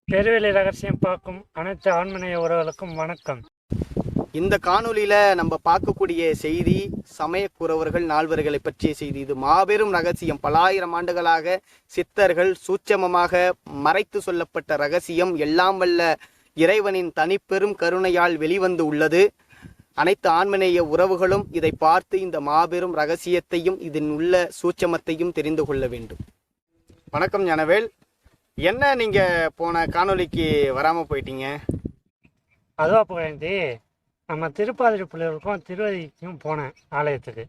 பெருவெளி ரகசியம் பார்க்கும் அனைத்து ஆண்மனைய உறவுகளுக்கும் வணக்கம். இந்த காணொலியில நம்ம பார்க்கக்கூடிய செய்தி சமயக்குறவர்கள் நால்வர்களை பற்றிய செய்தி. இது மாபெரும் ரகசியம். பலாயிரம் ஆண்டுகளாக சித்தர்கள் சூட்சமமாக மறைத்து சொல்லப்பட்ட ரகசியம் எல்லாம் வல்ல இறைவனின் தனிப்பெரும் கருணையால் வெளிவந்து உள்ளது. அனைத்து ஆண்மனேய உறவுகளும் இதை பார்த்து இந்த மாபெரும் ரகசியத்தையும் இதன் உள்ள சூட்சமத்தையும் தெரிந்து கொள்ள வேண்டும். வணக்கம் ஞானவேல். என்ன நீங்க போன காணொலிக்கு வராம போயிட்டீங்க? அதுவா போயந்தி, நம்ம திருப்பாதிரி பிள்ளைகளுக்கும் திருவதிக்கும் போனேன் ஆலயத்துக்கு.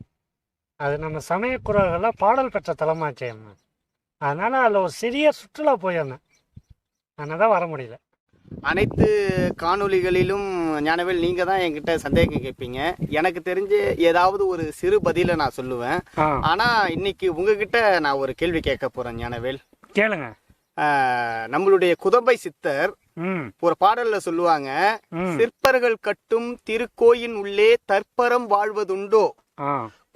அது நம்ம சமயக்குறவர்கள்லாம் பாடல் பெற்ற தலமாச்சே. அதனால அதில் ஒரு சிறிய சுற்றுலா போயிருந்தேன். அதனால தான் வர முடியல. அனைத்து காணொலிகளிலும் ஞானவேல் நீங்க தான் என்கிட்ட சந்தேகம் கேட்பீங்க. எனக்கு தெரிஞ்சு ஏதாவது ஒரு சிறு பதிலை நான் சொல்லுவேன். ஆனா இன்னைக்கு உங்ககிட்ட நான் ஒரு கேள்வி கேட்க போறேன் ஞானவேல். கேளுங்க. நம்மளுடைய குதம்பை சித்தர் ஒரு பாடல்ல சொல்லுவாங்க, சிற்பர்கள் கட்டும் திருக்கோயின் உள்ளே தற்பரம் வாழ்வதுண்டோ,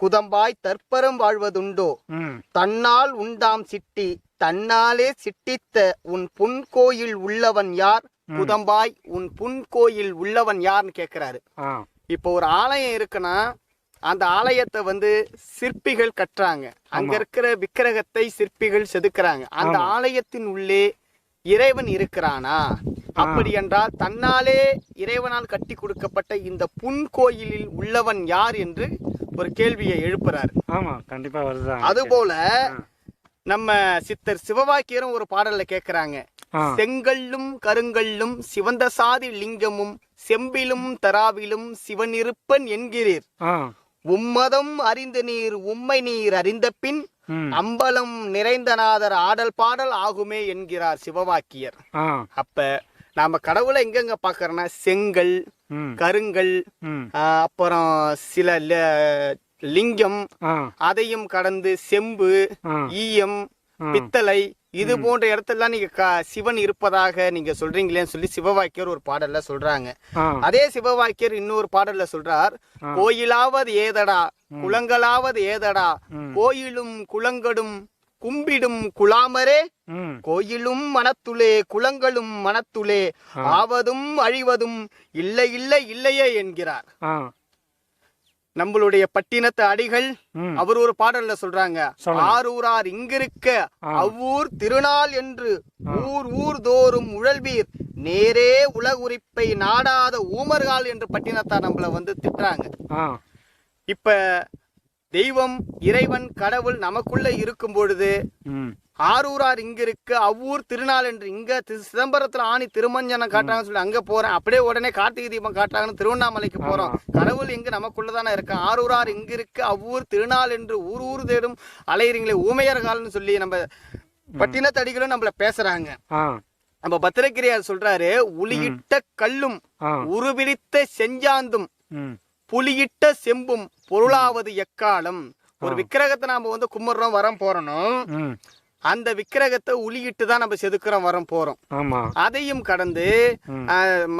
குதம்பாய் தற்பரம் வாழ்வதுண்டோ, தன்னால் உண்டாம் சிட்டி தன்னாலே சிட்டித்த உன் புன்கோயில் உள்ளவன் யார், குதம்பாய் உன் புன்கோயில் உள்ளவன் யார்னு கேக்குறாரு. இப்போ ஒரு ஆலயம் இருக்குன்னா அந்த ஆலயத்தை சிற்பிகள் கட்டுறாங்க. அங்க இருக்கிற விக்கிரகத்தை சிற்பிகள் செதுக்குறாங்க. அந்த ஆலயத்தின் உள்ளே இறைவன் இருக்கிறானா? அப்படி என்றால் தன்னாலே இறைவனால் கட்டி கொடுக்கப்பட்ட இந்த புன்கோயிலில் உள்ளவன் யார் என்று ஒரு கேள்வியை எழுப்புறாரு. ஆமா, கண்டிப்பா வருது. அதுபோல நம்ம சித்தர் சிவவாக்கியரும் ஒரு பாடல்ல கேக்குறாங்க, செங்கல்லும் கருங்கல்லும் சிவந்த சாதி லிங்கமும் செம்பிலும் தராவிலும் சிவனிருப்பன் என்கிறீர், உம்மதம் அறிந்து நீர் உம்மை நீர் அறிந்த பின் அம்பலம் நிறைந்தநாதர் ஆடல் பாடல் ஆகுமே என்கிறார் சிவவாக்கியர். அப்ப நாம கடவுளை எங்கெங்க பாக்குறோம்னா செங்கல், கருங்கல், அப்புறம் சில லிங்கம், அதையும் கடந்து செம்பு, ஈயம், பித்தளை, இது போன்ற இடத்துல நீங்க சிவன் இருப்பதாக நீங்க சொல்றீங்களேன்னு சொல்லி சிவவாக்கியர் ஒரு பாடல்ல சொல்றாங்க. அதே சிவவாக்கியர் இன்னொரு பாடல்ல சொல்றார், கோயிலாவது ஏதடா குளங்களாவது ஏதடா, கோயிலும் குளங்களும் கும்பிடும் குலாமரே, கோயிலும் மனத்துளே குளங்களும் மனத்துளே, ஆவதும் அழிவதும் இல்லை இல்லை இல்லையே என்கிறார். நம்மளுடைய பட்டினத்து அடிகள் அவர் ஒரு பாடல்ல சொல்றாங்க, ஆரூரார் இங்கிருக்க அவ்வூர் திருநாள் என்று ஊர் ஊர் தோறும் உழல்வீர், நேரே உலகுறிப்பை நாடாத ஊமர்கள் என்று பட்டினத்தார் நம்மள திட்டுறாங்க. இப்ப தெய்வம் இறைவன் கடவுள் நமக்குள்ள இருக்கும் பொழுது ஆரூரார் இங்க இருக்கு அவ்வூர் திருநாள் என்று இங்க சிதம்பரத்துல ஆணி திருமஞ்சனம் காட்டுறாங்கன்னு சொல்லி அங்க போறேன், அப்படியே உடனே கார்த்திகை தீபம் காட்டுறாங்கன்னு திருவண்ணாமலைக்கு போறோம். கடவுள் இங்க நமக்குள்ளதானே இருக்கான். ஆரூரார் இங்க இருக்கு அவ்வூர் திருநாள் என்று ஊர் ஊர் தேடும் அலையிறீங்களே ஊமையர்கள்னு சொல்லி நம்ம பட்டினத்தடிகளும் நம்மள பேசுறாங்க. நம்ம பத்திரகிரியார் சொல்றாரு, உளியிட்ட கல்லும் உருவிழித்த செஞ்சாந்தும் புலியிட்ட செம்பும் பொருளாவது எக்காலம். ஒரு விக்கிரகத்தை நாம கும்பிடுறோம் வரம் போறணும், அந்த விக்கிரகத்தை உளியிட்டு தான் நம்ம செதுக்கிறோம் வரம் போறோம். அதையும் கடந்து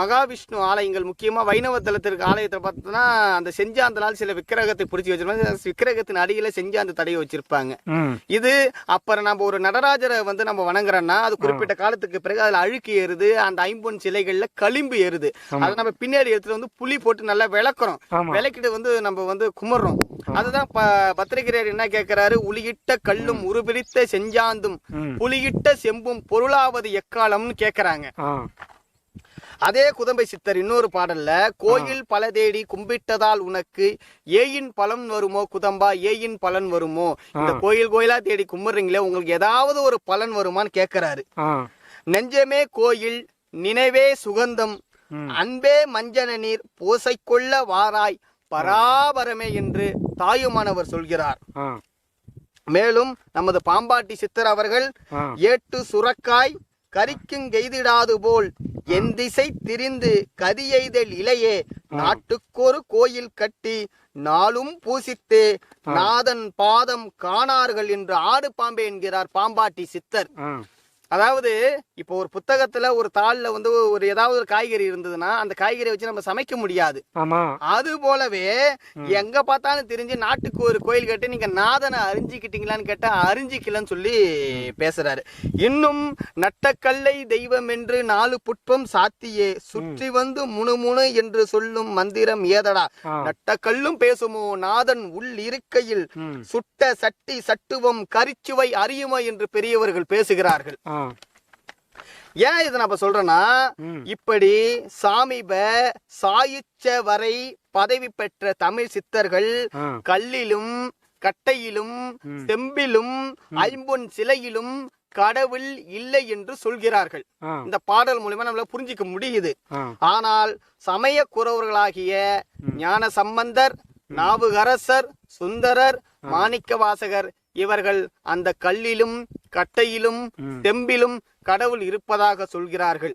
மகாவிஷ்ணு ஆலயங்கள், முக்கியமா வைணவ தலத்திற்கு ஆலயத்தை பார்த்தோம்னா அந்த செஞ்சாந்தனால் சில விக்கிரகத்தை பிடிச்சி வச்சிருப்பாங்க. விக்கிரகத்தின் அடியில செஞ்சாந்து தடையை வச்சிருப்பாங்க. இது அப்புறம் நம்ம ஒரு நடராஜரை நம்ம வணங்குறோம்னா அது குறிப்பிட்ட காலத்துக்கு பிறகு அதுல அழுக்கு ஏறுது, அந்த ஐம்பொன் சிலைகள்ல களிம்பு ஏறுது. அதை நம்ம பின்னாடி எடுத்துட்டு புளி போட்டு நல்லா விளக்குறோம், விளக்கிட்டு நம்ம கும்பிடுறோம். அதுதான் பத்திரிகையார் என்ன கேட்கிறாரு, உளியிட்ட கல்லும் உருபிடித்த செஞ்சாந்தும் புலியிட்ட செம்பும் பொருளாவது எக்காலம்னு கேக்குறாங்க. அதே குதம்பை சித்தர் இன்னொரு பாடல்ல, கோயில் பல தேடி கும்பிட்டதால் உனக்கு ஏயின் பலன் வருமோ குதம்பா, ஏயின் பலன் வருமோ, இந்த கோயில் கோயிலா தேடி கும்பிடுறீங்களே உங்களுக்கு ஏதாவது ஒரு பலன் வருமான்னு கேக்குறாரு. நெஞ்சமே கோயில் நினைவே சுகந்தம் அன்பே மஞ்சன நீர் பூசை கொள்ள வாராய் பராபரமே என்று தாயுமானவர் சொல்கிறார். மேலும் நமது பாம்பாட்டி சித்தர் அவர்கள், ஏட்டு சுரக்காய் கரிக்குங்கெய்திடாது போல் என் திசை திரிந்து கதியெய்தல் இலையே, நாட்டுக்கொரு கோயில் கட்டி நாளும் பூசித்தே நாதன் பாதம் காணார்கள் என்று ஆடு பாம்பே என்கிறார் பாம்பாட்டி சித்தர். அதாவது இப்போ ஒரு புத்தகத்துல ஒரு தாள்ல வந்து ஒரு ஏதாவது ஒரு காய்கறி இருந்ததுன்னா அந்த காய்கறியை வச்சு நம்ம சமைக்க முடியாது. ஆமா. அது போலவே எங்க பார்த்தாலும் தெரிஞ்சு நாட்டுக்கு ஒரு கோயில் கட்டி நீங்க நாதனை அறிஞ்சிக்கிட்டீங்களான்னு கேட்டா அறிஞ்சிக்கலன்னு சொல்லி பேசுறாரு. இன்னும் நட்டக்கல்லை தெய்வம் என்று 4 புட்பம் சாத்தியே சுற்றி வந்து முணுமுணு என்று சொல்லும் மந்திரம் ஏதடா, நட்டக்கல்லும் பேசுமோ நாதன் உள் இருக்கையில் சுட்ட சட்டி சட்டுவம் கரிச்சுவை அறியுமா என்று பெரியவர்கள் பேசுகிறார்கள். ஏன் இதை நம்ம சொல்றேன்னா, இப்படி சாமீப சாயுச்ச வரை பதவி பெற்ற தமிழ் சித்தர்கள் கல்லிலும் கட்டையிலும் செம்பிலும் ஐம்பொன் சிலையிலும் கடவுள் இல்லை என்று சொல்கிறார்கள். இந்த பாடல் மூலமா நம்மள புரிஞ்சிக்க முடியுது. ஆனால் சமய குறவர்களாகிய ஞான சம்பந்தர், நாவுக்கரசர், சுந்தரர், மாணிக்கவாசகர் இவர்கள் அந்த கல்லிலும் கட்டையிலும் செம்பிலும் கடவுள் இருப்பதாக சொல்கிறார்கள்.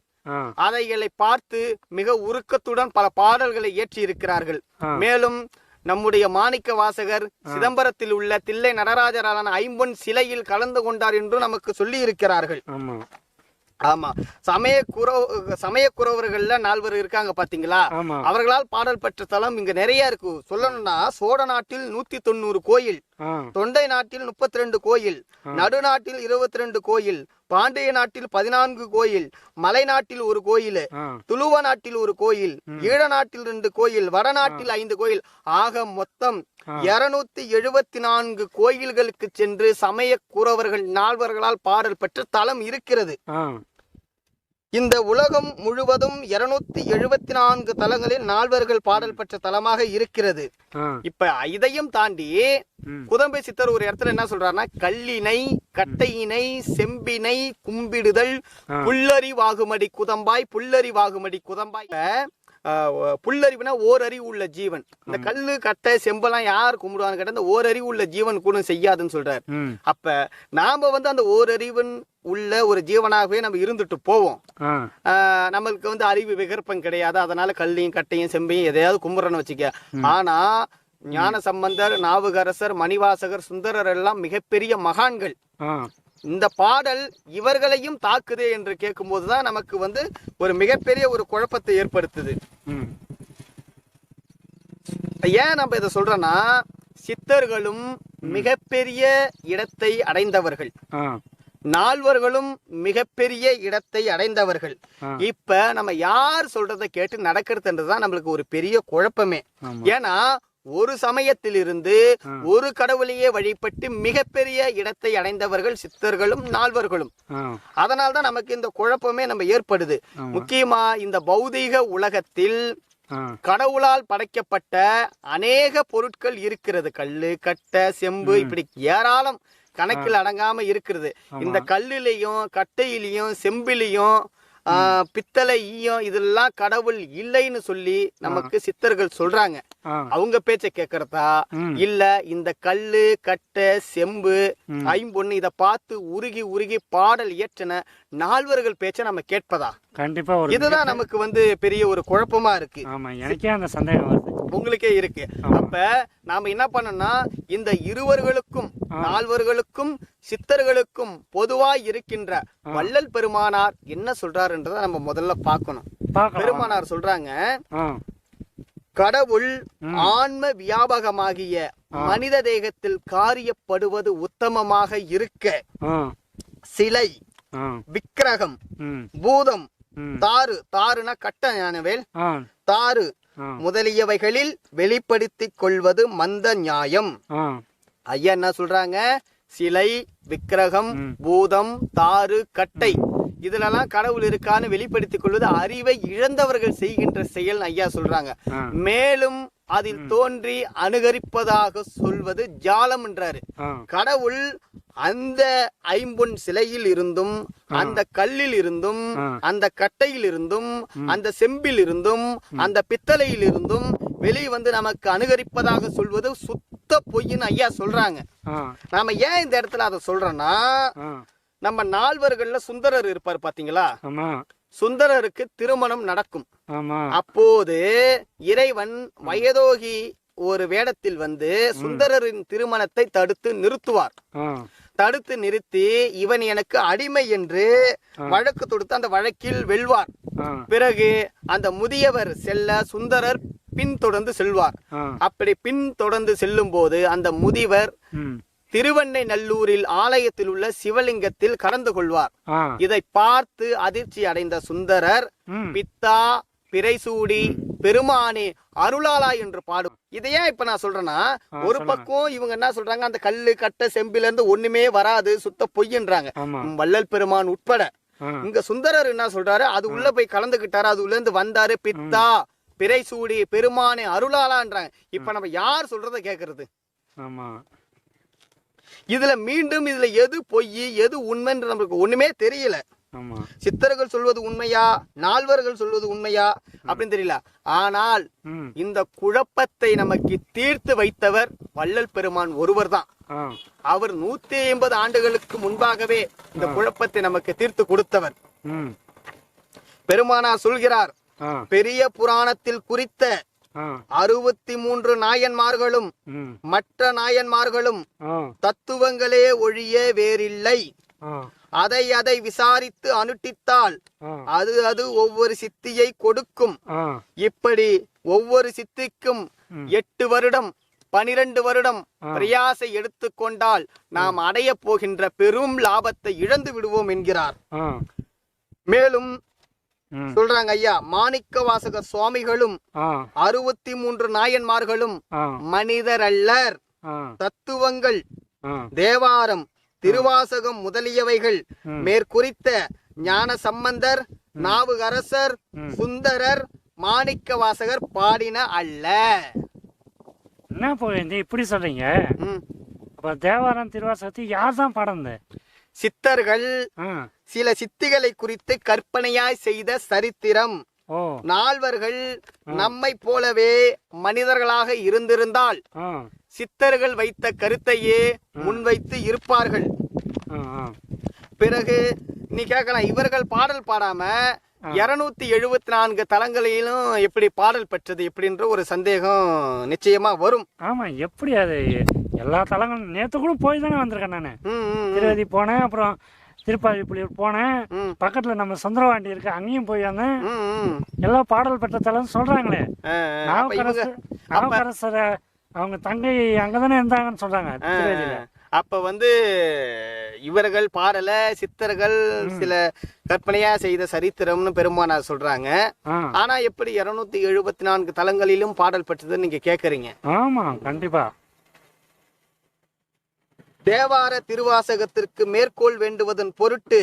அதைகளை பார்த்து மிக உருக்கத்துடன் பல பாடல்களை ஏற்றி இருக்கிறார்கள். மேலும் நம்முடைய மாணிக்க வாசகர் சிதம்பரத்தில் உள்ள தில்லை நடராஜரான ஐம்பொன் சிலையில் கலந்து கொண்டார் என்று நமக்கு சொல்லி இருக்கிறார்கள். ஆமா, சமய குறவர்கள்ல 4 இருக்காங்க பாத்தீங்களா, அவர்களால் பாடல் பெற்ற தலம் இங்க நிறைய இருக்கு. சொல்லணும்னா சோழ நாட்டில் 190 கோயில், தொண்டை நாட்டில் 32 கோயில், நடுநாட்டில் 22 கோயில், பாண்டிய நாட்டில் 14 கோயில், மலை நாட்டில் 1 கோயில், துளுவ நாட்டில் 1 கோயில், ஈழ நாட்டில் 2 கோயில், வடநாட்டில் 5 கோயில், ஆக மொத்தம் 274 கோயில்களுக்கு சென்று சமய குறவர்கள் 4 பாடல் பெற்ற தலம் இருக்கிறது. இந்த உலகம் முழுவதும் 274 தலங்களில் 4 பாடல் பெற்ற தலமாக இருக்கிறது. இப்ப இதையும் தாண்டி குதம்பை சித்தர் ஒரு இடத்துல என்ன சொல்றாருன்னா, கல்லினை கட்டையினை செம்பினை கும்பிடுதல் புல்லறி வாகுமடி குதம்பாய், புல்லறி வாகுமடி குதம்பாய். புல்லறிவுனா ஓரறிவு உள்ள ஜீவன். இந்த கல்லு கட்டை செம்பெல்லாம் யார் கும்பிடுவான்னு கேட்டா இந்த ஓரறிவு உள்ள ஜீவன் கூட செய்யாதுன்னு சொல்றாரு. அப்ப நாம வந்து அந்த ஓரறிவன் உள்ள ஒரு ஜீவனாகவே நம்ம இருந்துட்டு போவோம். நம்மளுக்கு வந்து அறிவு விகற்பம் கிடையாது. அதனால கல்லையும் கட்டையும் செம்பையும் எதையாவது கும்பிடுறன்னு வச்சுக்க. ஆனா ஞான சம்பந்தர், நாவுக்கரசர், மணிவாசகர், சுந்தரர் எல்லாம் மிகப்பெரிய மகான்கள். இந்த பாடல் இவர்களையும் தாக்குதே என்று கேட்கும் போதுதான் நமக்கு வந்து ஒரு மிகப்பெரிய ஒரு குழப்பத்தை ஏற்படுத்துது. ஏன் நம்ம இதை சொல்றோம்னா, சித்தர்களும் மிகப்பெரிய இடத்தை அடைந்தவர்கள், 4 மிகப்பெரிய இடத்தை அடைந்தவர்கள். இப்ப நம்ம யார் சொல்றதை கேட்டு நடக்கிறதுன்றதுதான் நம்மளுக்கு ஒரு பெரிய குழப்பமே. ஏன்னா ஒரு சமயத்தில் இருந்து ஒரு கடவுளையே வழிபட்டு மிகப்பெரிய இடத்தை அடைந்தவர்கள் சித்தர்களும் 4. அதனால்தான் நமக்கு இந்த குழப்பமே நம்ம ஏற்படுது. முக்கியமா இந்த பௌதீக உலகத்தில் கடவுளால் படைக்கப்பட்ட அநேக பொருட்கள் இருக்கிறது. கல்லு கட்டை செம்பு இப்படி ஏராளம் கணக்கில் அடங்காம இருக்கிறது. இந்த கல்லிலையும் கட்டையிலையும் செம்பிலையும் பித்தளை ஈயம் இதெல்லாம் கடவுள் இல்லைன்னு சொல்லி நமக்கு சித்தர்கள் சொல்றாங்க. அவங்க பேச்ச கேக்குறதா இல்ல இந்த கல்லு கட்டை செம்பு ஐம்பொன்னு இத பார்த்து உருகி உருகி பாடல் இயற்றின 4 பேச்ச நம்ம கேட்பதா? கண்டிப்பா. இதுதான் நமக்கு வந்து பெரிய ஒரு குழப்பமா இருக்கு. எனக்கே அந்த சந்தேகம் வருது, உங்களுக்கே இருக்கு. அப்ப நாம என்ன பண்ணோம்னா, இந்த இருவர்களுக்கும் 4 சித்தர்களுக்கும் பொதுவாய் இருக்கின்ற வள்ளல் பெருமானார் என்ன சொல்றாருன்றத நம்ம முதல்ல பார்க்கணும். பெருமானார் சொல்றாங்க, கடவுள் ஆன்ம வியாபகமாகிய மனித தேகத்தில் காரியப்படுவது உத்தமமாக இருக்க சிலை, விக்கிரகம், பூதம், தாருனா கட்ட ஞானவேல், தாரு முதலியவைகளில் வெளிப்படுத்திக் கொள்வது மந்த நியாயம். ஐயா என்ன சொல்றாங்க, சிலை, விக்கிரகம், பூதம், தாரு, கட்டை இதுலலாம் கடவுள் இருக்கான்னு வெளிப்படுத்திக் கொள்வது அறிவை இழந்தவர்கள் செய்கின்ற செயல் ஐயா சொல்றாங்க. மேலும் அதில் தோன்றி அனுகரிப்பதாக சொல்வது ஜாலம் என்றாரு. கடவுள் அந்த ஐம்பொன் சிலையில் இருந்தும், அந்த கல்லில் இருந்தும், அந்த கட்டையில் இருந்தும், அந்த செம்பில் இருந்தும், அந்த பித்தளையில் இருந்தும் வெளியே வந்து நமக்கு அனுகரிப்பதாக சொல்வது சுத்த பொய்ன்னு ஐயா சொல்றாங்க. நாம ஏன் இந்த இடத்துல அதை சொல்றோம்னா, நம்ம 4 சுந்தரர் இருப்பார் பாத்தீங்களா, சுந்தரருக்கு திருமணம் நடக்கும். அப்போது இறைவன் வயதோகி ஒரு வேடத்தில் வந்து சுந்தரரின் திருமணத்தை தடுத்து நிறுத்துவார். தடுத்து நிறுத்தி இவன் எனக்கு அடிமை என்று வழக்கு தொடுத்து அந்த வழக்கில் வெல்வார். பிறகு அந்த முதியவர் செல்ல சுந்தரர் பின்தொடர்ந்து செல்வார். அப்படி பின்தொடர்ந்து செல்லும் போது அந்த முதியவர் திருவெண்ணெய்நல்லூரில் ஆலயத்தில் உள்ள சிவலிங்கத்தில் கலந்து கொள்வார். இதை பார்த்து அதிர்ச்சி அடைந்த சுந்தரர் பித்தா பிறைசூடி பெருமானே அருளாளா என்று பாடும். இதையே இப்ப நான் சொல்றேன்னா, ஒரு பக்கம் இவங்க என்ன சொல்றாங்க, அந்த கல்லு கட்ட செம்பில இருந்து ஒண்ணுமே வராது, சுத்த பொய்ன்றாங்க வள்ளல் பெருமான் உட்பட. இங்க சுந்தரர் என்ன சொல்றாரு, அது உள்ள போய் கலந்துகிட்டாரு, அது உள்ள இருந்து வந்தாரு, பித்தா பிறைசூடி பெருமானே அருளாளான்றாங்க. இப்ப நம்ம யார் சொல்றத கேக்குறது? இதுல மீண்டும் இதுல எது பொய் எது உண்மைன்னு நமக்கு ஒண்ணுமே தெரியல. சித்தர்கள் சொல்வது உண்மையா, நால்வர்கள் சொல்வது உண்மையா அப்படின்னு தெரியல. ஆனால் இந்த குழப்பத்தை நமக்கு தீர்த்து வைத்தவர் வள்ளல் பெருமான் ஒருவர் தான். அவர் 150 ஆண்டுகளுக்கு முன்பாகவே இந்த குழப்பத்தை நமக்கு தீர்த்து கொடுத்தவர். பெருமானார் சொல்கிறார், பெரிய புராணத்தில் குறித்த 63 நாயன்மார்களும் மற்ற நாயன்மார்களும் தத்துவங்களே ஒழிய வேறில்லை. அதை அதை விசாரித்து அனுட்டித்தால் அது ஒவ்வொரு சித்தியை கொடுக்கும். இப்படி ஒவ்வொரு சித்திக்கும் 8 வருடம் 12 வருடம் பிரயாசை எடுத்துக்கொண்டால் நாம் அடைய போகின்ற பெரும் லாபத்தை இழந்து விடுவோம் என்கிறார். மேலும் சொல்றாங்க ஐயா, மாணிக்க வாசகர் சுவாமிகளும் 63 நாயன்மார்களும் மனிதர் அல்லர். தத்துவங்கள் தேவாரம் திருவாசகம் முதலியவைகள் மேற்குறித்த ஞான சம்பந்தர் நாவுக்கரசர் சுந்தரர் மாணிக்க வாசகர் பாடின அல்ல. என்ன போய் இப்படி சொல்றீங்க? தேவாரம் திருவாசகத்தை யார் தான் பாடுறது? சித்தர்கள் சில சித்திகளை குறித்து கற்பனையாய் செய்த சரித்திரம். நால்வர்கள் நம்மை போலவே மனிதர்களாக இருந்திருந்தால் சித்தர்கள் வைத்த கருத்தையே முன்வைத்து இருப்பார்கள். பிறகு நீ கேட்கலாம், இவர்கள் பாடல் பாடாம 274 தலங்களிலும் எப்படி பாடல் பெற்றது எப்படின்ற ஒரு சந்தேகம் நிச்சயமா வரும். ஆமா, எப்படி அது எல்லா தலங்களும் நேற்று கூட போய் தானே வந்திருக்கேன் நானு. திருவதி போனேன், அப்புறம் திருப்பாதிப்புலியூர் போனேன், பக்கத்துல நம்ம சுந்தரவாண்டி இருக்கு அங்கேயும் போய் வந்தேன். எல்லாம் பாடல் பெற்ற தலம் சொல்றாங்களே. நாவுக்கரசர் அவங்க தங்கை அங்கதானே இருந்தாங்கன்னு சொல்றாங்க திருவதியில. அப்ப இவர்கள் பாடல சித்தர்கள் சில கற்பனையா செய்த சரித்திரம்னு பெருமானார் சொல்றாங்க. ஆனா எப்படி 274 தலங்களிலும் பாடல் பெற்றதுன்னு நீங்க கேக்குறீங்க? ஆமா, கண்டிப்பா. தேவார திருவாசகத்திற்கு மேற்கோள் வேண்டுவதன் பொருட்டு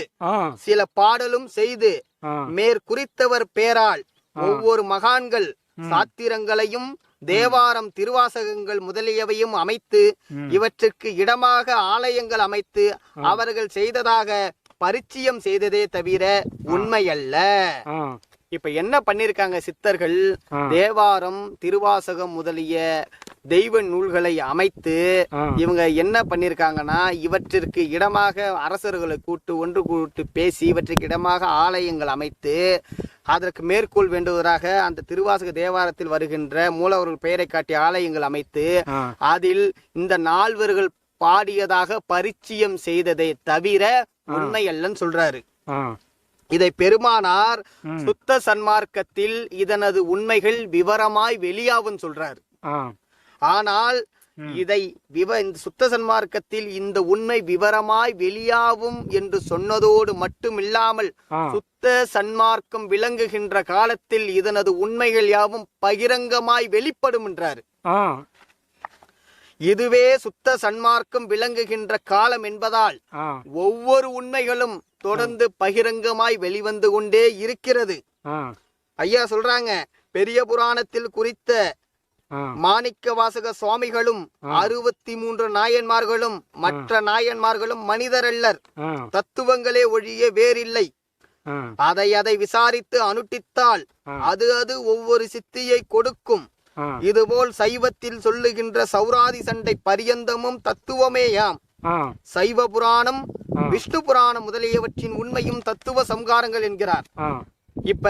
சில பாடலும் செய்து மேற்குறித்தவர் பேரால் ஒவ்வொரு மகான்கள் சாத்திரங்களையும் தேவாரம் திருவாசகங்கள் முதலியவையும் அமைத்து இவற்றுக்கு இடமாக ஆலயங்கள் அமைத்து அவர்கள் செய்ததாக பரிச்சயம் செய்ததே தவிர உண்மையல்ல. இப்ப என்ன பண்ணிருக்காங்க சித்தர்கள்? தேவாரம் திருவாசகம் முதலிய தெய்வ நூல்களை அமைத்து இவங்க என்ன பண்ணிருக்காங்கன்னா, இவற்றிற்கு இடமாக அரசர்களை ஒன்று கூட்டு பேசி இவற்றுக்கு இடமாக ஆலயங்கள் அமைத்து அதற்கு மேற்கோள் வேண்டுவதாக அந்த திருவாசக தேவாரத்தில் வருகின்ற மூலவர்கள் பெயரை காட்டிய ஆலயங்கள் அமைத்து அதில் இந்த நால்வர்கள் பாடியதாக பரிச்சயம் செய்ததை தவிர உண்மையல்லன்னு சொல்றாரு. இதை பெருமானார் சுத்த சன்மார்க்கத்தில் இதனது உண்மைகள் விவரமாய் வெளியாகும் சொல்றாரு. ஆனால் இதை சுத்த சன்மார்க்கத்தில் இந்த உண்மை விவரமாய் வெளியாகும் என்று சொன்னதோடு மட்டுமில்லாமல் சுத்த சன்மார்க்கம் விளங்குகின்ற காலத்தில் இதனது உண்மைகள் யாவும் பகிரங்கமாய் வெளிப்படும் என்றார். இதுவே சுத்த சன்மார்க்கம் விளங்குகின்ற காலம் என்பதால் ஒவ்வொரு உண்மைகளும் தொடர்ந்து பகிரங்கமாய் வெளிவந்து கொண்டே இருக்கிறது. ஐயா சொல்றாங்க, பெரிய புராணத்தில் குறித்த மாணிக்க வாசக சுவாமிகளும் 63 நாயன்மார்களும் மற்ற நாயன்மார்களும் மனிதரல்லர். தத்துவங்களே ஒழிய வேறில்லை. அதை அதை விசாரித்து அனுட்டித்தால் அது ஒவ்வொரு சித்தியை கொடுக்கும். இதுபோல் சைவத்தில் சொல்லுகின்ற சௌராதி சண்டை பரியந்தமும் தத்துவமேயாம். சைவ புராணம் விஷ்ணு புராணம் முதலியவற்றின் உண்மையும் தத்துவ சம்காரங்கள் என்கிறார். இப்ப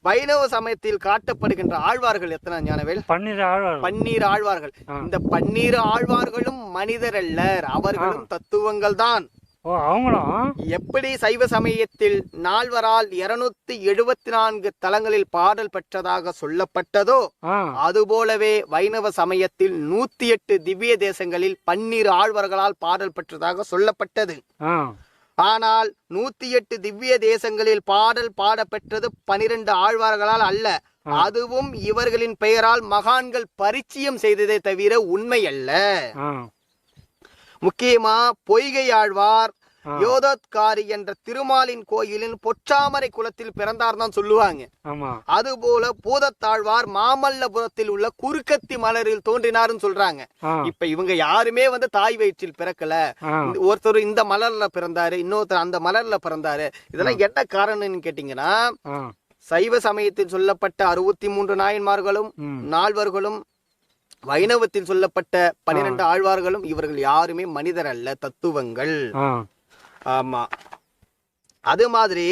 வைணவ சமயத்தில் காட்டப்படுகின்ற ஆழ்வார்கள் எத்தனை ஞானவேல்? 12 ஆழ்வார்கள். 12 ஆழ்வார்கள். இந்த 12 ஆழ்வார்களும் மனிதர் அல்லர், அவர்களும் தத்துவங்கள் தான். ஓ, அவங்களும் எப்படி சைவ சமயத்தில் நால்வரால் 274 தலங்களில் பாடல் பெற்றதாக சொல்லப்பட்டதோ அதுபோலவே வைணவ சமயத்தில் 108 திவ்ய தேசங்களில் 12 ஆழ்வார்களால் பாடல் பெற்றதாக சொல்லப்பட்டது. ஆனால் 108 திவ்ய தேசங்களில் பாடல் பாடப்பெற்றது 12 ஆழ்வார்களால் அல்ல. அதுவும் இவர்களின் பெயரால் மகான்கள் பரிச்சயம் செய்ததே தவிர உண்மை அல்ல. முக்கியமா பொய்கை ஆழ்வார் யோதத்காரி என்ற திருமாலின் கோயிலின் பொற்றாமரை குலத்தில் பிறந்தார் தான் சொல்லுவாங்க. அதுபோல பூதத்தாழ்வார் மாமல்லபுரத்தில் உள்ள குறுக்கத்தி மலரில் தோன்றினார்னு சொல்றாங்க. இப்ப இவங்க யாருமே தாய் வயிற்றில் பிறக்கல. ஒருத்தர் இந்த மலர்ல பிறந்தாரு, இன்னொருத்தர் அந்த மலர்ல பிறந்தாரு. இதெல்லாம் என்ன காரணம்னு கேட்டீங்கன்னா, சைவ சமயத்தில் சொல்லப்பட்ட 63 நாயன்மார்களும் நால்வர்களும், வைணவத்தில் சொல்லப்பட்ட 12 ஆழ்வார்களும் இவர்கள் யாருமே மனிதர் அல்ல, தத்துவங்கள். ஆமா, அது மாதிரி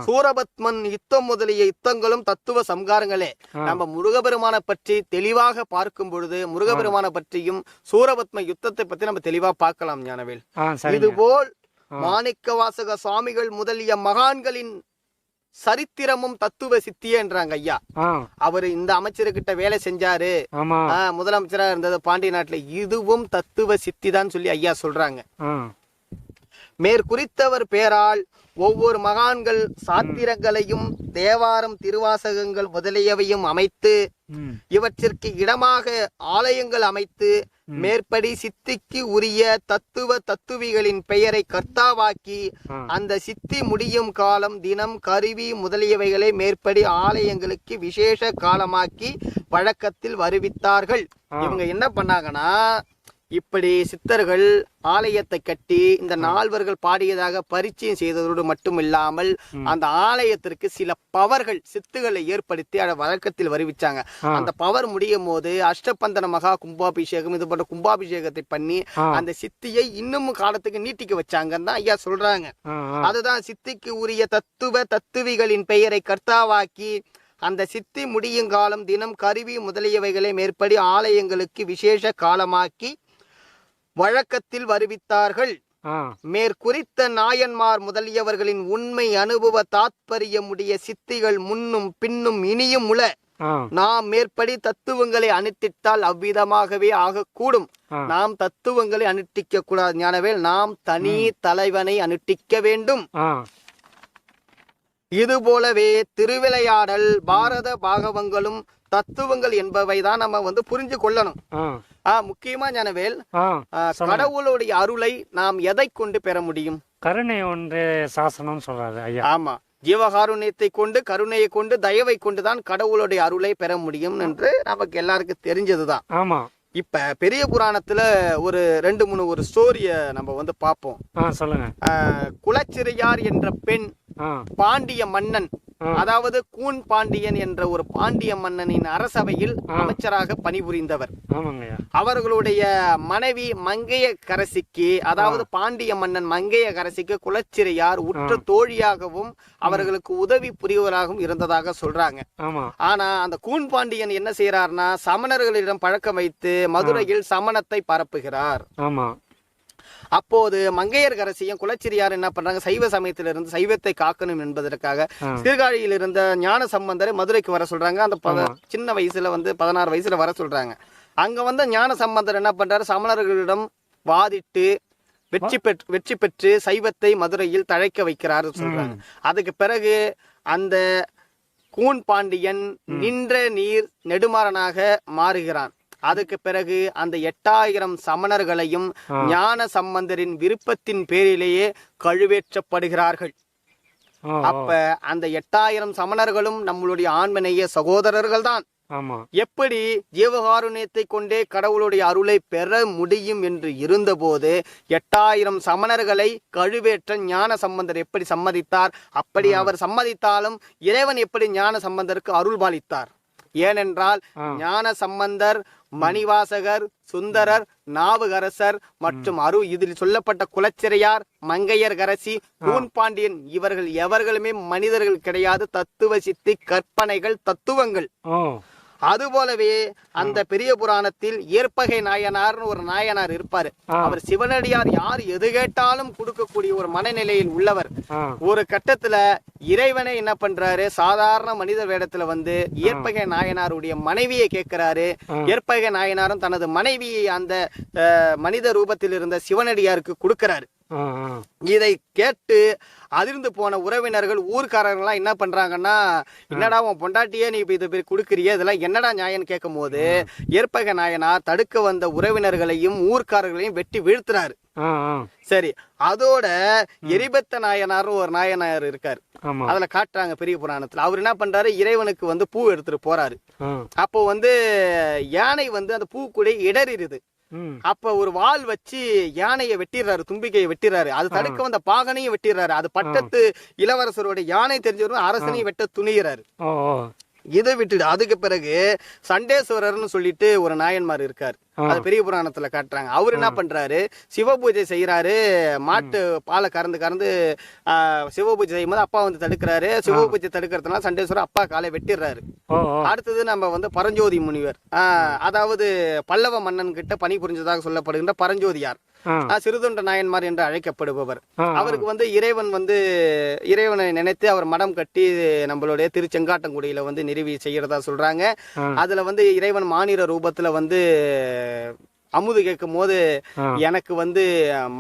சூரபத்மன் யுத்தம் முதலிய யுத்தங்களும் தத்துவ சம்காரங்களே. நம்ம முருகபெருமான பற்றி தெளிவாக பார்க்கும் பொழுது முருகபெருமான பற்றியும் சூரபத்ம யுத்தத்தை பத்தி நம்ம தெளிவா பார்க்கலாம் ஞானவேல். இதுபோல் மாணிக்க வாசக சுவாமிகள் முதலிய மகான்களின் சரித்திரமும் தத்துவ சித்தியே என்றாங்க ஐயா. அவரு இந்த அமைச்சர்கிட்ட வேலை செஞ்சாரு, முதலமைச்சரா இருந்தது பாண்டிய நாட்டுல, இதுவும் தத்துவ சித்தி தான் சொல்லி ஐயா சொல்றாங்க. மேற்குறித்தவர் பேரால் ஒவ்வொரு மகான்கள் சாத்திரங்களையும் தேவாரம் திருவாசகங்கள் முதலியவையும் அமைத்து இவற்றிற்கு இடமாக ஆலயங்கள் அமைத்து மேற்படி சித்திக்கு உரிய தத்துவ தத்துவிகளின் பெயரை கர்த்தாவாக்கி அந்த சித்தி முடியும் காலம் தினம் கருவி முதலியவைகளை மேற்படி ஆலயங்களுக்கு விசேஷ காலமாக்கி வழக்கத்தில் வருவித்தார்கள். இவங்க என்ன பண்ணாங்கன்னா, இப்படி சித்தர்கள் ஆலயத்தை கட்டி இந்த நால்வர்கள் பாடியதாக பரிச்சயம் செய்ததோடு மட்டுமில்லாமல் அந்த ஆலயத்திற்கு சில பவர்கள் சித்துகளை ஏற்படுத்தி அதை வழக்கத்தில் வருவிச்சாங்க. அந்த பவர் முடியும் போது அஷ்டபந்தன மகா கும்பாபிஷேகம் இது போன்ற கும்பாபிஷேகத்தை பண்ணி அந்த சித்தியை இன்னும் காலத்துக்கு நீட்டிக்க வச்சாங்கன்னு தான் ஐயா சொல்றாங்க. அதுதான் சித்திக்கு உரிய தத்துவ தத்துவிகளின் பெயரை கர்த்தாவாக்கி அந்த சித்தி முடியும் காலம் தினம் கருவி முதலியவைகளை மேற்படி ஆலயங்களுக்கு விசேஷ காலமாக்கி வழக்கத்தில் வருவித்தார்கள். மேற்குறித்த நாயன்மார் முதலியவர்களின் உண்மை அனுபவ தாத்பரியமுடைய சித்திகள் முன்னும் பின்னும் இனியும் உள. நாம் மேற்படி தத்துவங்களை அனுஷ்டித்தால் அவ்விதமாகவே ஆகக்கூடும். நாம் தத்துவங்களை அனுஷ்டிக்க கூடாது ஞானவேல், நாம் தனி தலைவனை அனுஷ்டிக்க வேண்டும். இது போலவே திருவிளையாடல் பாரத பாகவங்களும் தத்துவங்கள் என்பவைதான் நம்ம புரிஞ்சு கொள்ளணும். முக்கியமா ஞானவேல், கடவுளுடைய அருளை நாம் எதை கொண்டு பெற முடியும்? கருணை ஒன்றே சாசனம் சொல்றாரு ஐயா. ஆமா, ஜீவகாருண்யத்தை கொண்டு கருணையை கொண்டு தயவை கொண்டுதான் கடவுளுடைய அருளை பெற முடியும் என்று நமக்கு எல்லாருக்கும் தெரிஞ்சதுதான். ஆமா, இப்ப பெரிய புராணத்துல ஒரு 2-3 ஒரு ஸ்டோரிய நம்ம பார்ப்போம். சொல்லுங்க. குலச்சிறையார் என்ற பெண் பாண்டிய மன்னன், அதாவது கூன் பாண்டியன் என்ற ஒரு பாண்டிய மன்னனின் அரசவையில் அமைச்சராக பணிபுரிந்தவர். அவர்களுடைய மனைவி மங்கையர்க்கரசிக்கு, அதாவது பாண்டிய மன்னன் மங்கையர்க்கரசிக்கு குலச்சிறையார் உற்ற தோழியாகவும் அவர்களுக்கு உதவி புரிவராகவும் இருந்ததாக சொல்றாங்க. ஆனா அந்த கூன் பாண்டியன் என்ன செய்யறார்னா, சமணர்களிடம் பழக்கம் வைத்து மதுரையில் சமணத்தை பரப்புகிறார். அப்போது மங்கையர்க்கரசியும் குலச்சிறையார் என்ன பண்றாங்க, சைவ சமயத்திலிருந்து சைவத்தை காக்கணும் என்பதற்காக சீர்காழியில் இருந்த ஞான சம்பந்தரை மதுரைக்கு வர சொல்றாங்க. அந்த சின்ன வயசுல 16 வயசுல வர சொல்றாங்க. அங்க ஞான சம்பந்தர் என்ன பண்றாரு, சமணர்களிடம் வாதிட்டு வெற்றி பெற்று சைவத்தை மதுரையில் தழைக்க வைக்கிறாரு சொல்றாங்க. அதுக்கு பிறகு அந்த கூன் பாண்டியன் நின்ற நீர் நெடுமாறனாக மாறுகிறான். அதுக்கு பிறகு அந்த 8000 சமணர்களையும் ஞான சம்பந்தரின் விருப்பத்தின் பேரிலேயே கழுவேற்றப்படுகிறார்கள். அப்ப அந்த 8000 சமணர்களும் நம்மளுடைய ஆன்மநேய சகோதரர்கள் தான். எப்படி ஜீவகாருண்யத்தை கொண்டே கடவுளுடைய அருளை பெற முடியும் என்று இருந்தபோது 8000 சமணர்களை கழுவேற்ற ஞான சம்பந்தர் எப்படி சம்மதித்தார்? அப்படி அவர் சம்மதித்தாலும் இறைவன் எப்படி ஞான சம்பந்தருக்கு அருள் பாலித்தார்? ஏனென்றால் ஞான சம்பந்தர், மணிவாசகர், சுந்தரர், நாவுகரசர் மற்றும் இதில் சொல்லப்பட்ட குலச்சிறையார், மங்கையர்கரசி, கூன்பாண்டியன் இவர்கள் எவர்களுமே மனிதர்கள் கிடையாது. தத்துவ சித்தி, கற்பனைகள், தத்துவங்கள். அதுபோலவே அந்த பெரிய புராணத்தில் ஏற்பகை நாயனார்னு ஒரு நாயனார் இருப்பாரு. அவர் சிவனடியார் யார் எது கேட்டாலும் கொடுக்கக்கூடிய ஒரு மனநிலையில் உள்ளவர். ஒரு கட்டத்துல இறைவனை என்ன பண்றாரு, சாதாரண மனித வேடத்துல வந்து ஏற்பகை நாயனாருடைய மனைவியை கேட்கிறாரு. ஏற்பகை நாயனாரும் தனது மனைவியை அந்த மனித ரூபத்தில் இருந்த சிவனடியாருக்கு கொடுக்கிறாரு. இதை கேட்டு அதிர்ந்து போன உறவினர்கள், ஊர்க்காரர்கள்லாம் என்ன பண்றாங்கன்னா, என்னடா உன் பொண்டாட்டியே நீ இதை பேர் கொடுக்குறிய, இதெல்லாம் என்னடா நியாயம் கேட்கும் போது ஏற்பக நாயனார் தடுக்க வந்த உறவினர்களையும் ஊர்க்காரர்களையும் வெட்டி வீழ்த்துறாரு. சரி, அதோட எரிபத்த நாயனார் ஒரு நாயனார் இருக்காரு. அதுல காட்டுறாங்க பெரிய புராணத்துல. அவர் என்ன பண்றாரு, இறைவனுக்கு வந்து பூ எடுத்துட்டு போறாரு. அப்போ வந்து யானை வந்து அந்த பூ கூட இடறிடுது. அப்ப ஒரு வாள் வச்சு யானையை வெட்டிடுறாரு, தும்பிக்கையை வெட்டிடுறாரு. அது தடுக்க வந்த பாகனையும் வெட்டிடுறாரு. அது பட்டத்து இளவரசரோட யானை தெரிஞ்சவரும் அரசனையும் வெட்ட துணிகிறாரு. இதை விட்டுட்டு அதுக்கு பிறகு சண்டேஸ்வரர்னு சொல்லிட்டு ஒரு நாயன்மார் இருக்காரு. அது பெரிய புராணத்துல காட்டுறாங்க. அவர் என்ன பண்றாரு, சிவ பூஜை செய்யறாரு. மாட்டு பாலை கறந்து சிவ பூஜை செய்யும் போது அப்பா வந்து தடுக்கிறாரு. சிவ பூஜை தடுக்கிறதுனால சண்டேஸ்வரர் அப்பா காலை வெட்டிடுறாரு. அடுத்தது நம்ம வந்து பரஞ்சோதி முனிவர், அதாவது பல்லவ மன்னன் கிட்ட பணி புரிஞ்சதாக சொல்லப்படுகின்ற பரஞ்சோதியார், சிறுதொண்ட நாயன்மார் என்று அழைக்கப்படுபவர். அவருக்கு வந்து இறைவனை நினைத்து அவர் மடம் கட்டி நம்மளுடைய திருச்செங்காட்டங்குடியில வந்து நிறுவி செய்யறதா சொல்றாங்க. அதுல வந்து இறைவன் மாநில ரூபத்துல வந்து அமுது கேட்கும் போது எனக்கு வந்து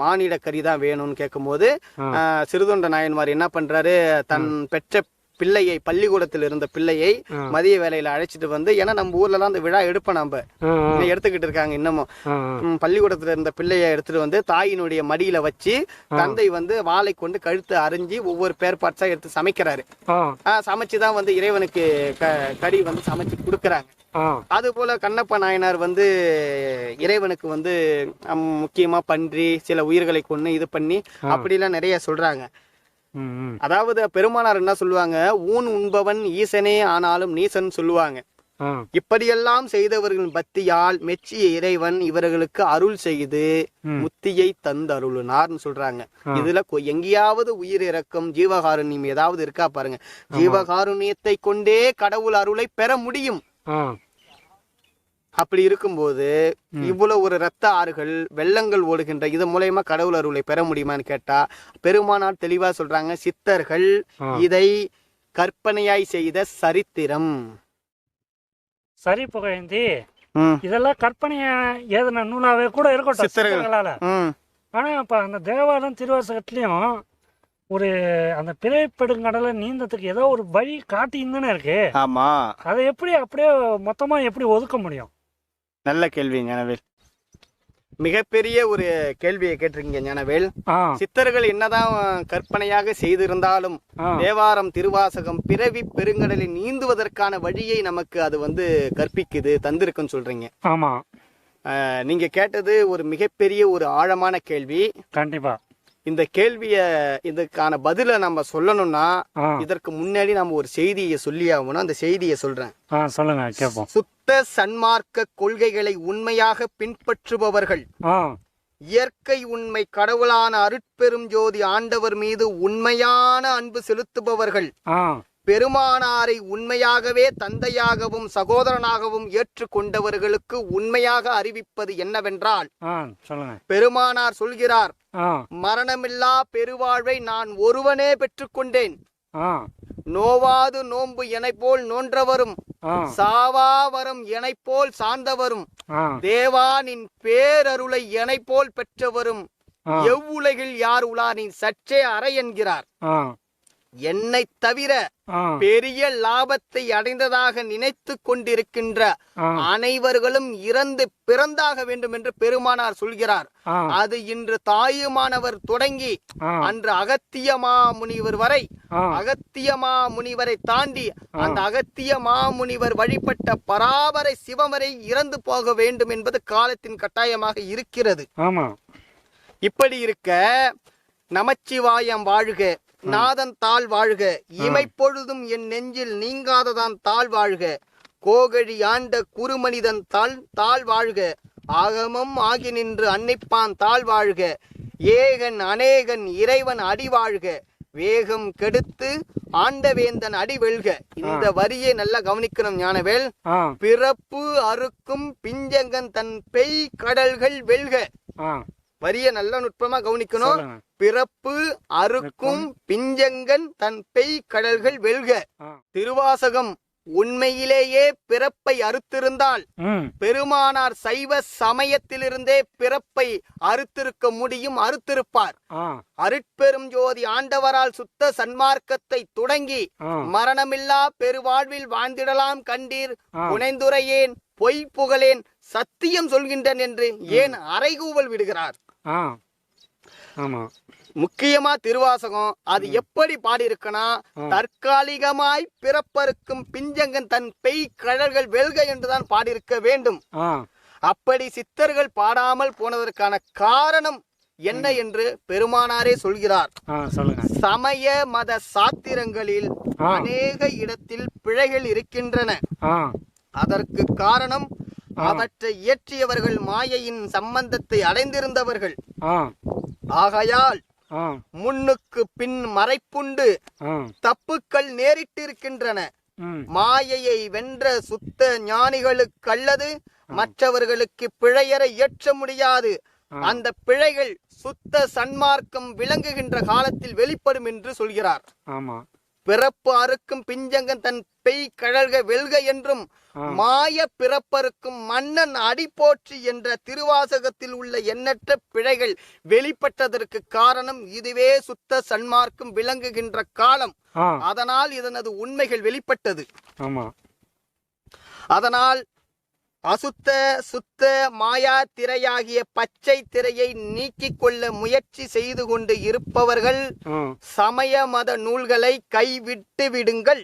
மானிட கறி தான் வேணும்னு கேட்கும் போது சிறுதொண்ட நாயன்மார் என்ன பண்றாரு, தன் பெற்ற பிள்ளையை, பள்ளிக்கூடத்தில் இருந்த பிள்ளையை மதிய வேலையில அழைச்சிட்டு வந்து, ஏன்னா நம்ம ஊர்ல எல்லாம் அந்த விழா எடுப்ப நம்ம எடுத்துக்கிட்டு இருக்காங்க இன்னமும். பள்ளிக்கூடத்துல இருந்த பிள்ளைய எடுத்துட்டு வந்து தாயினுடைய மடியில வச்சு தந்தை வந்து வாளை கொண்டு கழுத்து அரிஞ்சு ஒவ்வொரு பேர்பாட்ஸா எடுத்து சமைக்கிறாரு. சமைச்சுதான் வந்து இறைவனுக்கு கறி வந்து சமைச்சு கொடுக்கறாங்க. அது போல கண்ணப்ப நாயனார் வந்து இறைவனுக்கு வந்து முக்கியமா பன்றி, சில உயிர்களை கொண்டு இது பண்ணி அப்படிலாம் நிறைய சொல்றாங்க. அதாவது பெருமானார் என்ன சொல்லுவாங்க, ஊன் உண்பவன் ஈசனே ஆனாலும் நீசன் சொல்லுவாங்க. இப்படியெல்லாம் செய்தவர்களின் பக்தியால் மெச்சிய இறைவன் இவர்களுக்கு அருள் செய்து முத்தியை தந்து அருளுனார்னு சொல்றாங்க. இதுல எங்கேயாவது உயிர் இறக்கம், ஜீவகாருண்யம் ஏதாவது இருக்கா பாருங்க. ஜீவகாருண்யத்தை கொண்டே கடவுள் அருளை பெற முடியும். அப்படி இருக்கும்போது இவ்வளவு ஒரு ரத்த ஆறுகள், வெள்ளங்கள் ஓடுகின்ற இது மூலயமா கடவுள் அருளை பெற முடியுமான்னு கேட்டா பெருமானார் தெளிவா சொல்றாங்க, சித்தர்கள் இதை கற்பனையாய் செய்த சரித்திரம். சரி புகழேந்தி, இதெல்லாம் கற்பனையா ஏதன நூலாவே கூட இருக்கட்டும் சித்தர்களால. ஆனா இப்ப அந்த தேவாரம் திருவாசகத்திலயும் ஒரு அந்த பிறைப்பெடுங்கடலை நீந்தத்துக்கு ஏதோ ஒரு வழி காட்டின்னு இருக்கு. ஆமா, அதை எப்படி அப்படியே மொத்தமா எப்படி ஒதுக்க முடியும்? நல்ல கேள்வி ஞானவேல், மிகப்பெரிய ஒரு கேள்வியை கேட்டிருக்கீங்க ஞானவேல். சித்தர்கள் என்னதான் கற்பனையாக செய்திருந்தாலும் தேவாரம் திருவாசகம் பிறவி பெருங்கடலில் நீந்துவதற்கான வழியை நமக்கு அது வந்து கற்பிக்குது, தந்திருக்குன்னு சொல்றீங்க. ஆமா, நீங்க கேட்டது ஒரு மிகப்பெரிய ஒரு ஆழமான கேள்வி. கண்டிப்பா இந்த இதுக்கான பதில நம்ம சொல்லணும்னா இதற்கு முன்னாடி நம்ம ஒரு செய்தியை சொல்லி ஆகணும். அந்த செய்தியை சொல்றேன், சொல்லுங்க கேட்போம். சுத்த சன்மார்க்க கொள்கைகளை உண்மையாக பின்பற்றுபவர்கள், இயற்கை உண்மை கடவுளான அருட்பெரும் ஜோதி ஆண்டவர் மீது உண்மையான அன்பு செலுத்துபவர்கள், பெருமானாரை உண்மையாகவே தந்தையாகவும் சகோதரனாகவும் ஏற்றுக்கொண்டவர்களுக்கு உண்மையாக அறிவிப்பது என்னவென்றால், பெருமானார் சொல்கிறார், மரணமில்லா பெருவாழ்வை நான் ஒருவனே பெற்றுக்கொண்டேன். நோவாது நோன்பு எனை போல் நோன்றவரும், சாவாவரம் எனை போல் சார்ந்தவரும், தேவானின் பேரருளை எனை போல் பெற்றவரும், எவ்வுலகில் யார் உலானின் சற்றே அறை என்கிறார். என்னை தவிர பெரிய லாபத்தை அடைந்ததாக நினைத்து கொண்டிருக்கின்ற அனைவர்களும் இறந்து பிறந்தாக வேண்டும் என்று பெருமானார் சொல்கிறார். அது இன்று தாயுமானவர் தொடங்கி அன்று அகத்திய மாமுனிவர் வரை, அகத்திய மாமுனிவரை தாண்டி அந்த அகத்திய மாமுனிவர் வழிபட்ட பராபரை சிவம் வரை இறந்து போக வேண்டும் என்பது காலத்தின் கட்டாயமாக இருக்கிறது. இப்படி இருக்க நமச்சிவாயம் வாழ்க, நாதன் தாழ் வாழ்க, இமைப்பொழுதும் என் நெஞ்சில் நீங்காததான் தாழ் வாழ்க, கோகழி ஆண்ட குறுமனிதன் தாழ் வாழ்க, ஆகமம் ஆகி நின்று அன்னிப்பான் தாழ் வாழ்க, ஏகன் அநேகன் இறைவன் அடி வாழ்க, வேகம் கெடுத்து ஆண்டவேந்தன் அடி வெல்க. இந்த வரியை நல்லா கவனிக்கணும் ஞானவேல். பிறப்பு அறுக்கும் பிஞ்சங்கன் தன் பெய் கடல்கள் வெல்க. வரிய நல்ல நுட்பமா கவனிக்கணும். பிறப்பு அறுக்கும் பிஞ்சங்கன் தன் பெய் கடல்கள் வெல்க. திருவாசகம் உண்மையிலேயே பிறப்பை அறுத்திருந்தால் பெருமானார் சைவ சமயத்திலிருந்தே பிறப்பை அறுத்திருக்க முடியும், அறுத்திருப்பார். அருட்பெரும் ஜோதி ஆண்டவரால் சுத்த சன்மார்க்கத்தை தொடங்கி மரணமில்லா பெருவாழ்வில் வாழ்ந்திடலாம் கண்டீர், புனைந்துரையேன் பொய் புகழேன் சத்தியம் சொல்கின்றேன் என்று ஏன் அறைகூவல் விடுகிறார்? முக்கியமா திருவாசகம் அது எப்படி பாடியிருக்கனா, தற்காலிகமாய் பிறப்பருக்கும் பிஞ்சங்கன் தன் பெய் கடல்கள் வெல்க என்றுதான் பாடியிருக்க வேண்டும். அப்படி சித்தர்கள் பாடாமல் போனதற்கான காரணம் என்ன என்று பெருமானாரே சொல்கிறார். சமய மத சாத்திரங்களில் அநேக இடத்தில் பிழைகள் இருக்கின்றன. அதற்கு காரணம் அவற்றை இயற்றியவர்கள் மாயையின் சம்பந்தத்தை அடைந்திருந்தவர்கள். ஆகையால் முன்னுக்கு பின் மறைப்புண்டு தப்புக்கள் நேரிட்டிருக்கின்றன. மாயையை வென்ற சுத்த ஞானிகளுக்கு அல்லது மற்றவர்களுக்கு பிழையற இயற்ற முடியாது. அந்த பிழைகள் சுத்த சன்மார்க்கம் விளங்குகின்ற காலத்தில் வெளிப்படும் என்று சொல்கிறார். பிறப்பு அறுக்கும் பிஞ்சங்கன் தன் பெய் கழல்க வெல்க என்றும் மாய பிறப்பருக்கும் மன்னன் அடி போற்றி என்ற திருவாசகத்தில் உள்ள எண்ணற்ற பிழைகள் வெளிப்பட்டதற்கு காரணம் இதுவே சுத்த சன்மார்க்கம் விளங்குகின்ற காலம். அதனால் இதனது உண்மைகள் வெளிப்பட்டது. அதனால் அசுத்த சுத்த மாயா திரையாகிய பச்சை திரையை நீக்கிக் கொள்ள முயற்சி செய்து கொண்டு இருப்பவர்கள் சமய மத நூல்களை கைவிட்டு விடுங்கள்.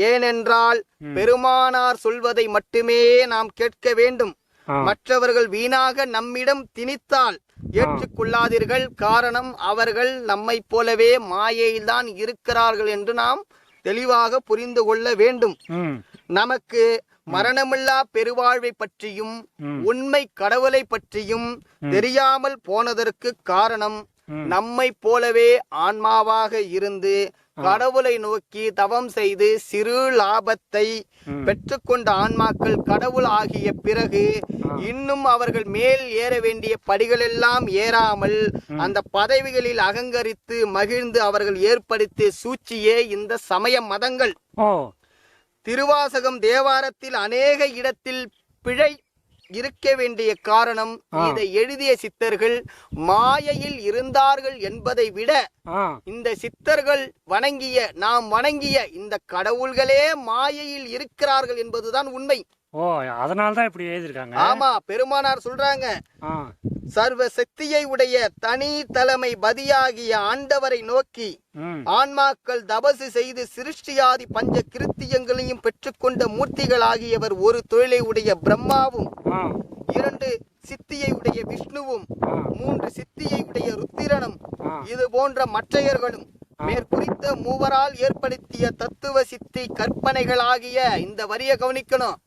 ஏனென்றால் பெருமானார் சொல்வதை மட்டுமே நாம் கேட்க வேண்டும். மற்றவர்கள் வீணாக நம்மிடம் திணித்தால் ஏற்றுக்கொள்ளாதீர்கள். காரணம் அவர்கள் நம்மை போலவே மாயையில்தான் இருக்கிறார்கள் என்று நாம் தெளிவாக புரிந்து கொள்ள வேண்டும். நமக்கு மரணமில்லா பெருவாழ்வை பற்றியும் உண்மை கடவுளை பற்றியும் தெரியாமல் போனதற்கு காரணம் நம்மை போலவே ஆன்மாவாக இருந்து கடவுளை நோக்கி தவம் செய்து சிறு லாபத்தை பெற்றுக்கொண்ட ஆன்மாக்கள் கடவுள் ஆகிய பிறகு இன்னும் அவர்கள் மேல் ஏற வேண்டிய படிகளெல்லாம் ஏறாமல் அந்த பதவிகளில் அகங்கரித்து மகிழ்ந்து அவர்கள் ஏற்படுத்திய சூழ்ச்சியே இந்த சமய மதங்கள். திருவாசகம் தேவாரத்தில் அநேக இடத்தில் பிழை இருக்க வேண்டிய காரணம் இதை எழுதிய சித்தர்கள் மாயையில் இருந்தார்கள் என்பதை விட இந்த சித்தர்கள் நாம் வணங்கிய இந்த கடவுள்களே மாயையில் இருக்கிறார்கள் என்பதுதான் உண்மை. அதனால்தான் இப்படி எழுதிருக்காங்க. ஆமா, பெருமானார் சொல்றாங்க, சர்வ சக்தியை உடைய தனி தலைமை பதியாகிய ஆண்டவரை நோக்கி ஆன்மாக்கள் தபசு செய்து சிருஷ்டியாதி பஞ்ச கிருத்தியங்களையும் பெற்றுக்கொண்ட மூர்த்திகள் ஆகியவர் ஒரு தொழிலை உடைய பிரம்மாவும், 2 சித்தியை உடைய விஷ்ணுவும், 3 சித்தியை உடைய ருத்திரனும், இது போன்ற மற்றையர்களும் மேற்குறித்த மூவரால் ஏற்படுத்திய தத்துவ சித்தி கற்பனைகளாகிய இந்த வரிய கவனிக்கணும்.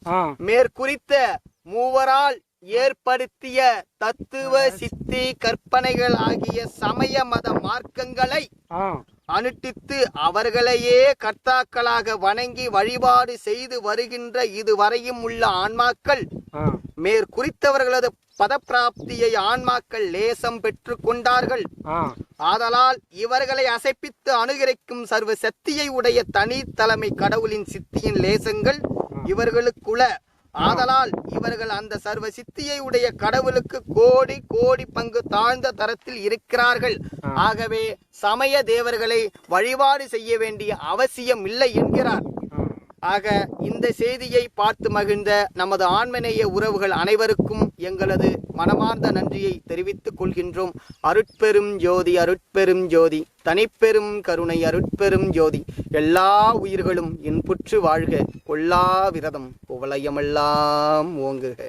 மேற்குறித்த மூவரால் ஏற்படுத்திய தத்துவ சித்தி கற்பனைகள் ஆகிய சமய மத மார்க்கங்களை அனுஷ்டித்து அவர்களையே கர்த்தாக்களாக வணங்கி வழிபாடு செய்து வருகின்ற இதுவரையும் உள்ள ஆன்மாக்கள் மேற்குறித்தவர்களது பதப்பிராப்தியை ஆன்மாக்கள் லேசம் பெற்று கொண்டார்கள். ஆதலால் இவர்களை அசைப்பித்து அனுகரிக்கும் சர்வ சக்தியை உடைய தனி தலைமை கடவுளின் சித்தியின் லேசங்கள் இவர்களுக்குள்ள. ஆதலால் இவர்கள் அந்த சர்வ சித்தியை உடைய கடவுளுக்கு கோடி கோடி பங்கு தாழ்ந்த தரத்தில் இருக்கிறார்கள். ஆகவே சமய தேவர்களை வழிபாடு செய்ய வேண்டிய அவசியம் இல்லை என்கிறார். ஆக இந்த செய்தியை பார்த்து மகிழ்ந்த நமது ஆன்மநேய உறவுகள் அனைவருக்கும் எங்களது மனமார்ந்த நன்றியை தெரிவித்துக் கொள்கின்றோம். அருட்பெரும் ஜோதி, அருட்பெரும் ஜோதி, தனிப்பெரும் கருணை, அருட்பெரும் ஜோதி. எல்லா உயிர்களும் இன்புற்று வாழ்க, கொல்லா விரதம் குவலயமெல்லாம் ஓங்குக.